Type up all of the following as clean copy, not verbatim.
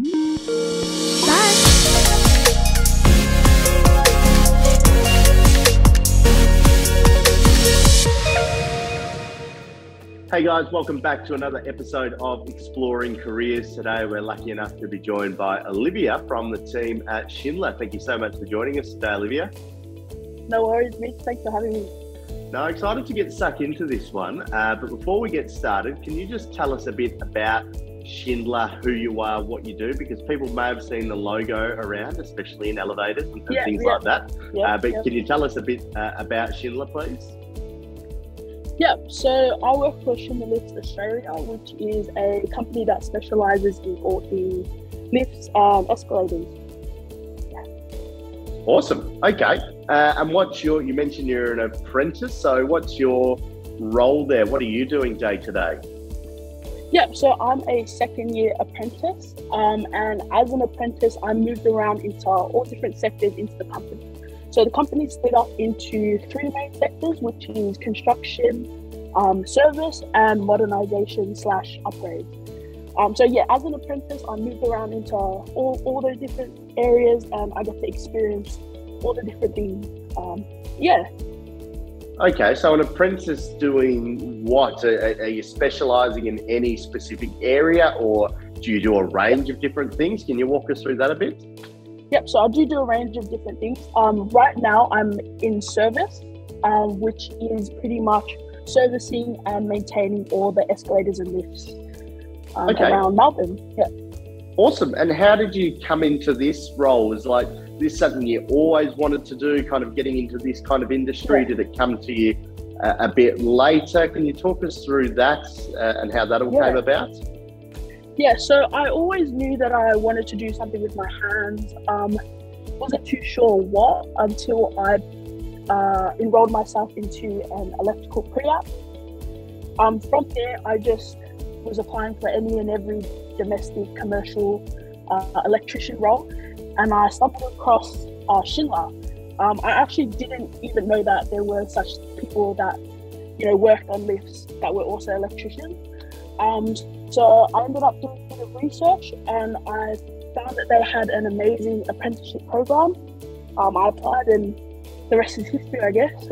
Hey guys, welcome back to another episode of Exploring Careers. Today we're lucky enough to be joined by Olivia from the team at Schindler. Thank you so much for joining us today, Olivia. No worries, Mitch. Thanks for having me. No, excited to get stuck into this one. But before we get started, can you just tell us a bit about Schindler, who you are, what you do? Because people may have seen the logo around, especially in elevators and things like that. But can you tell us a bit about Schindler, please? Yeah, so I work for Schindler Australia, which is a company that specialises in all the lifts and escalators. Awesome. Okay. And you mentioned you're an apprentice, so what's your role there? What are you doing day to day? Yeah, so I'm a second year apprentice, and as an apprentice, I moved around into all different sectors into the company. So the company is split up into three main sectors, which is construction, service, and modernization / upgrade. So yeah, as an apprentice, I moved around into all those different areas, and I get to experience all the different things. Okay, so an apprentice doing what? Are you specialising in any specific area, or do you do a range of different things? Can you walk us through that a bit? Yep, so I do a range of different things. Right now I'm in service, which is pretty much servicing and maintaining all the escalators and lifts around Melbourne. Yeah. Awesome. And how did you come into this role? Is this something you always wanted to do, kind of getting into this kind of industry? Did it come to you a bit later? Can you talk us through that and how that all came about? Yeah, so I always knew that I wanted to do something with my hands. Wasn't too sure what until I enrolled myself into an electrical pre-app. From there, I just was applying for any and every domestic, commercial electrician role, and I stumbled across Schindler. I actually didn't even know that there were such people that worked on lifts that were also electricians. So I ended up doing a bit of research, and I found that they had an amazing apprenticeship program. I applied, and the rest is history, I guess.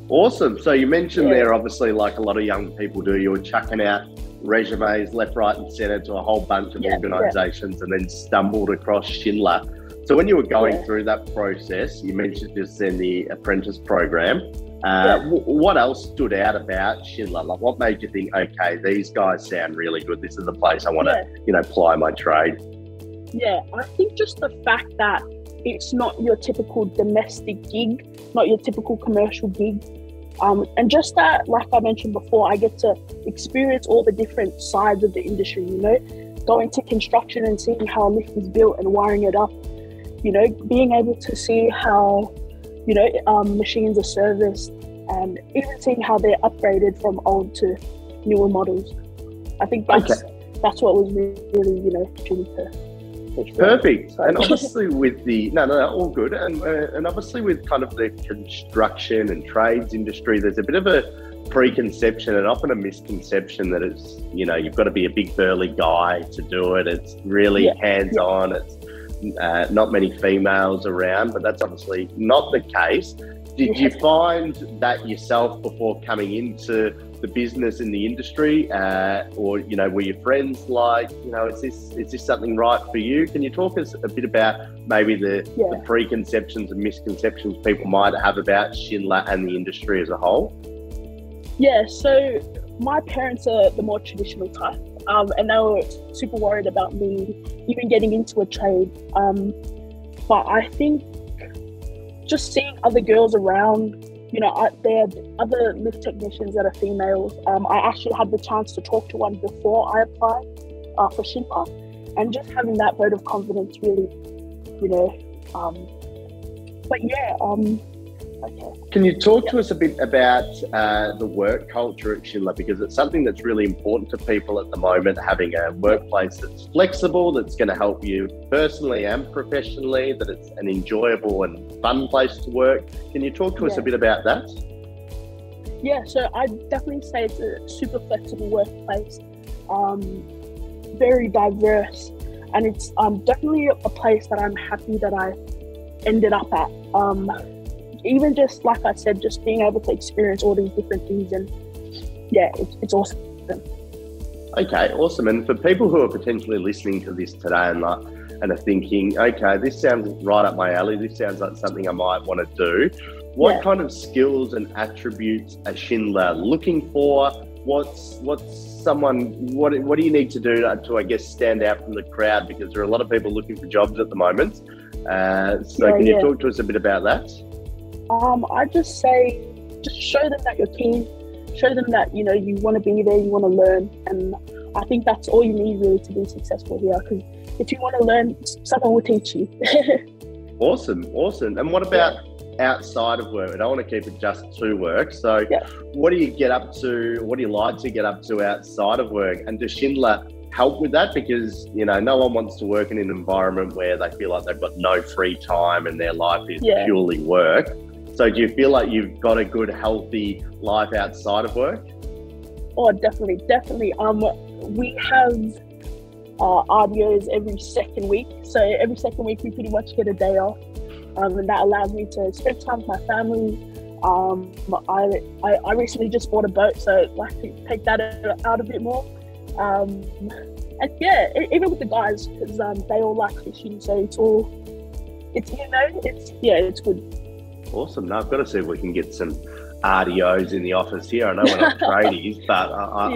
Awesome. So you mentioned there, obviously, like a lot of young people do, you were chucking out resumes left, right and centre to a whole bunch of organisations and then stumbled across Schindler. So when you were going through that process, you mentioned just in the apprentice program, what else stood out about Schindler? Like, what made you think, okay, these guys sound really good, this is the place I want to ply my trade? Yeah, I think just the fact that it's not your typical domestic gig, not your typical commercial gig. And just that, like I mentioned before, I get to experience all the different sides of the industry, going to construction and seeing how a lift is built and wiring it up, being able to see how, machines are serviced, and even seeing how they're upgraded from old to newer models. I think that's what was really, truly to. Perfect. And obviously with the all good, and obviously with kind of the construction and trades industry, there's a bit of a preconception and often a misconception that it's you've got to be a big burly guy to do it. It's really hands-on. It's not many females around, but that's obviously not the case. Did you find that yourself before coming into the business in the industry, or were your friends like, is this something right for you? Can you talk us a bit about maybe the preconceptions and misconceptions people might have about Schindler and the industry as a whole? Yeah, so my parents are the more traditional type, and they were super worried about me even getting into a trade. But I think just seeing other girls around, there are other lift technicians that are females. I actually had the chance to talk to one before I applied for Schindler, and just having that vote of confidence really, okay. Can you talk to us a bit about the work culture at Schindler? Because it's something that's really important to people at the moment, having a workplace that's flexible, that's going to help you personally and professionally, that it's an enjoyable and fun place to work. Can you talk to us a bit about that? Yeah, so I'd definitely say it's a super flexible workplace, very diverse. and it's definitely a place that I'm happy that I ended up at. Even just like I said, just being able to experience all these different things, and yeah, it's awesome. Okay, awesome. And for people who are potentially listening to this today and are thinking, okay, this sounds right up my alley, this sounds like something I might want to do. What kind of skills and attributes are Schindler looking for? What do you need to do to I guess stand out from the crowd, because there are a lot of people looking for jobs at the moment. So can you talk to us a bit about that? I just say, just show them that you're keen, show them that, you know, you want to be there, you want to learn. And I think that's all you need really to be successful here, because if you want to learn, someone will teach you. Awesome. And what about outside of work? I don't want to keep it just to work. So what do you get up to? What do you like to get up to outside of work? And does Schindler help with that? Because, you know, no one wants to work in an environment where they feel like they've got no free time and their life is purely work. So do you feel like you've got a good, healthy life outside of work? Oh, definitely. We have RDOs every second week. So every second week we pretty much get a day off. And that allows me to spend time with my family. I recently just bought a boat, so I'd like to take that out a bit more. And yeah, even with the guys, because they all like fishing, so it's good. Awesome. Now I've got to see if we can get some RDOs in the office here. I know we're not tradies, but I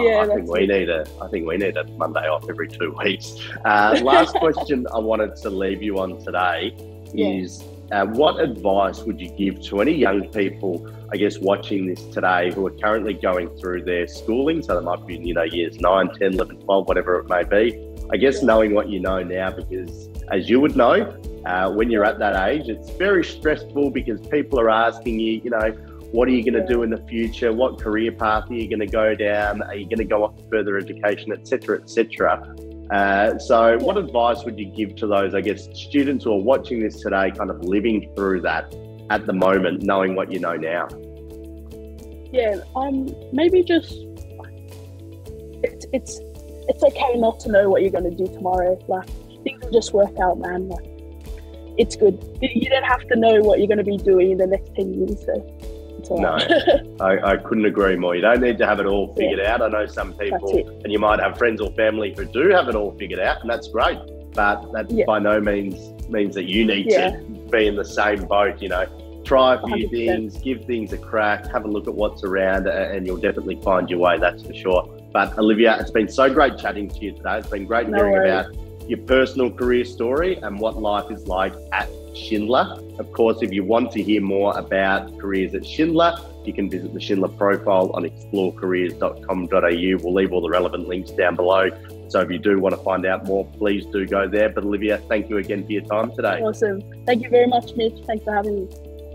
think we need a Monday off every 2 weeks. Last question I wanted to leave you on today is what advice would you give to any young people, I guess, watching this today who are currently going through their schooling? So they might be, you know, years 9, 10, 11, 12, whatever it may be. I guess knowing what you know now, because as you would know, when you're at that age, it's very stressful because people are asking you, you know, what are you going to do in the future? What career path are you going to go down? Are you going to go off to further education, et cetera, et cetera? So what advice would you give to those, I guess, students who are watching this today, kind of living through that at the moment, knowing what you know now? Yeah, maybe just, it's okay not to know what you're going to do tomorrow. Like, things will just work out, man. Like, it's good. You don't have to know what you're going to be doing in the next 10 years, so it's all right. No, I couldn't agree more. You don't need to have it all figured out. I know some people, and you might have friends or family who do have it all figured out, and that's great. But that by no means that you need to be in the same boat, you know. Try a few 100%. Things, give things a crack, have a look at what's around, and you'll definitely find your way, that's for sure. But Olivia, it's been so great chatting to you today. It's been great hearing about your personal career story and what life is like at Schindler. Of course, if you want to hear more about careers at Schindler, you can visit the Schindler profile on explorecareers.com.au. We'll leave all the relevant links down below. So if you do want to find out more, please do go there. But Olivia, thank you again for your time today. Awesome. Thank you very much, Mitch. Thanks for having me.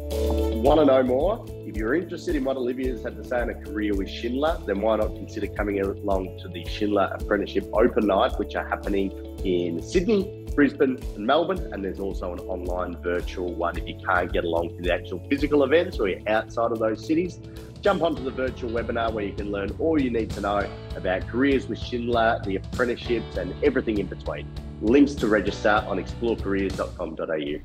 Want to know more? If you're interested in what Olivia's had to say in a career with Schindler, then why not consider coming along to the Schindler Apprenticeship Open Night, which are happening in Sydney, Brisbane and Melbourne. And there's also an online virtual one if you can't get along to the actual physical events or you're outside of those cities. Jump onto the virtual webinar where you can learn all you need to know about careers with Schindler, the apprenticeships and everything in between. Links to register on explorecareers.com.au.